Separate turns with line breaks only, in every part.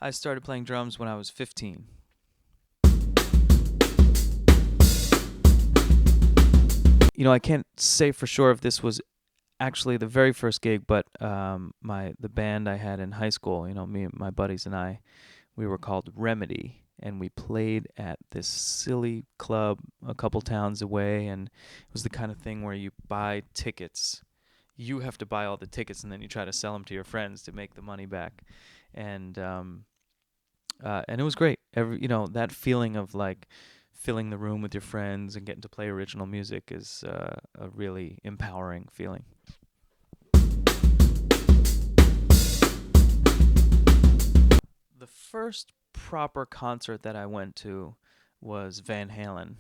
I started playing drums when I was 15. I can't say for sure if this was actually the very first gig, but the band I had in high school, me and my buddies and I, we were called Remedy, and we played at this silly club a couple towns away, and it was the kind of thing where you buy tickets. You have to buy all the tickets, and then you try to sell them to your friends to make the money back, and it was great. That feeling of like filling the room with your friends and getting to play original music is a really empowering feeling. The first proper concert that I went to was Van Halen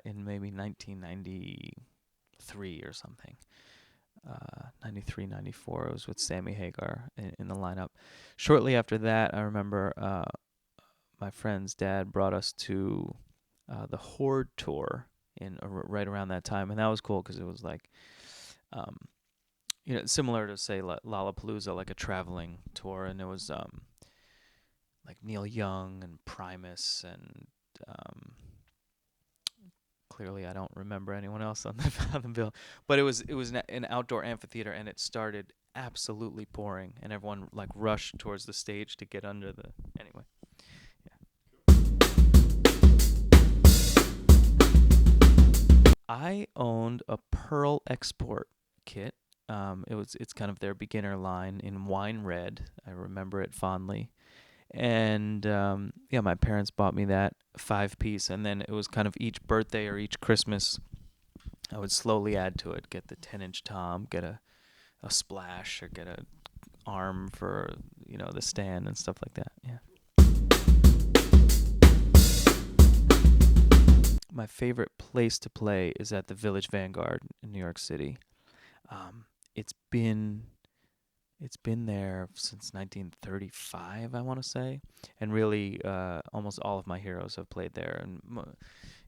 in maybe 1993 or something. 93, 94. It was with Sammy Hagar in the lineup. Shortly after that, I remember my friend's dad brought us to the Horde tour in right around that time, and that was cool because it was like, similar to say Lollapalooza, like a traveling tour, and it was like Neil Young and Primus and clearly I don't remember anyone else on the bill, but it was an outdoor amphitheater, and it started absolutely pouring, and everyone like rushed towards the stage to get under the anyway. I owned a Pearl Export kit. It's kind of their beginner line in wine red. I remember it fondly. And my parents bought me that 5-piece, and then it was kind of each birthday or each Christmas, I would slowly add to it. Get the 10-inch tom, get a splash, or get a arm for the stand and stuff like that. Yeah. My favorite place to play is at the Village Vanguard in New York City. It's been there since 1935, I want to say, and really almost all of my heroes have played there. And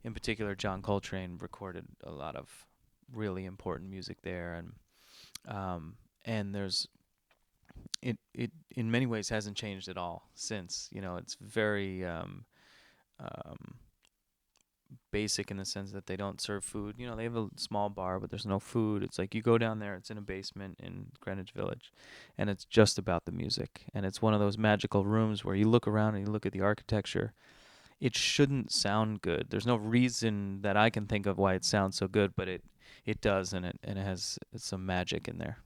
in particular, John Coltrane recorded a lot of really important music there, and there's it in many ways hasn't changed at all since. It's very basic in the sense that they don't serve food. They have a small bar, but there's no food. It's like you go down there, it's in a basement in Greenwich Village, and it's just about the music. And it's one of those magical rooms where you look around and you look at the architecture. It shouldn't sound good. There's no reason that I can think of why it sounds so good, but it does, and it has some magic in there.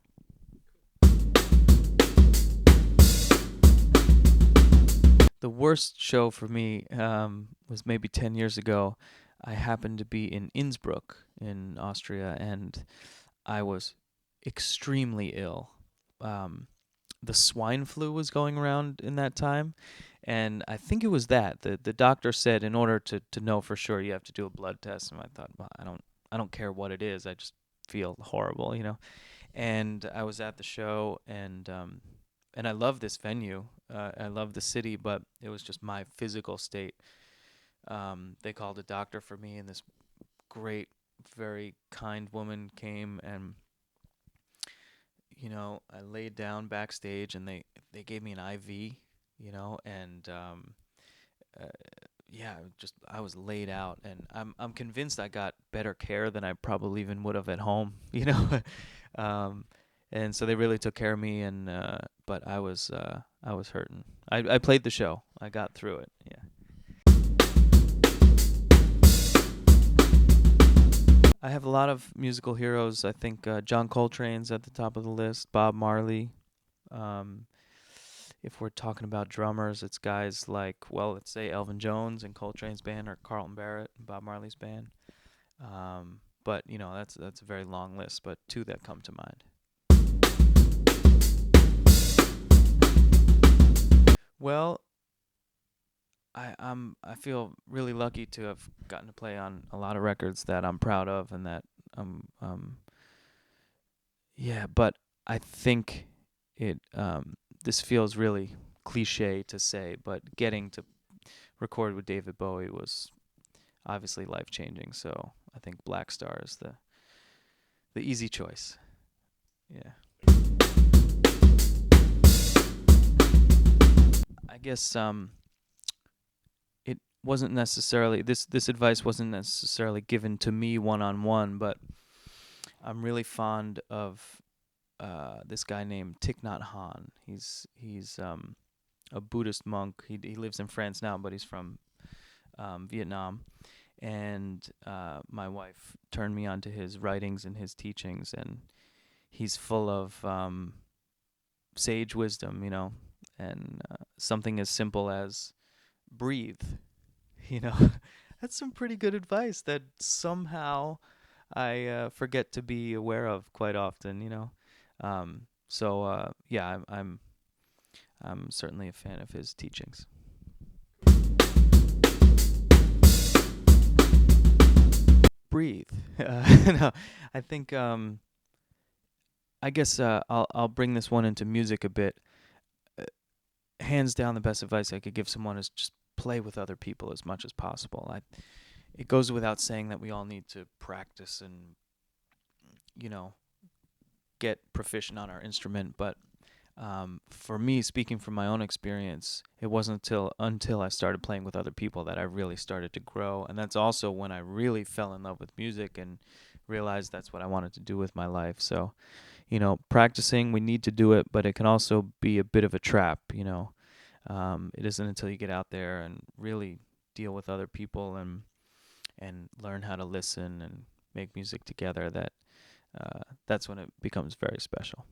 The worst show for me was maybe 10 years ago. I happened to be in Innsbruck in Austria, and I was extremely ill. The swine flu was going around in that time, and I think it was that. The doctor said in order to know for sure you have to do a blood test, and I thought, well, I don't care what it is. I just feel horrible, And I was at the show, and I love this venue. I love the city, but it was just my physical state. They called a doctor for me, and this great, very kind woman came, and I laid down backstage, and they gave me an IV, and I was laid out, and I'm convinced I got better care than I probably even would have at home, And so they really took care of me, and but I was hurting. I played the show. I got through it. Yeah. I have a lot of musical heroes. I think John Coltrane's at the top of the list. Bob Marley. If we're talking about drummers, it's guys like, well, let's say Elvin Jones and Coltrane's band, or Carlton Barrett and Bob Marley's band. But that's a very long list. But two that come to mind. Well, I feel really lucky to have gotten to play on a lot of records that I'm proud of, and that but I think this feels really cliche to say, but getting to record with David Bowie was obviously life-changing. So I think Black Star is the easy choice. Yeah. I guess it wasn't necessarily this advice wasn't necessarily given to me one on one, but I'm really fond of this guy named Thich Nhat Hanh. He's a Buddhist monk. He lives in France now, but he's from Vietnam. And my wife turned me on to his writings and his teachings, and he's full of sage wisdom, and something as simple as breathe. You know, that's some pretty good advice that somehow I forget to be aware of quite often. Yeah, I'm certainly a fan of his teachings. Breathe. No, I think I guess I'll bring this one into music a bit. Uh, Hands down, the best advice I could give someone is just play with other people as much as possible. It goes without saying that we all need to practice and you know get proficient on our instrument, but for me, speaking from my own experience, it wasn't until I started playing with other people that I really started to grow, and that's also when I really fell in love with music and realized that's what I wanted to do with my life. So, practicing, we need to do it, but it can also be a bit of a trap. It isn't until you get out there and really deal with other people and learn how to listen and make music together that that's when it becomes very special.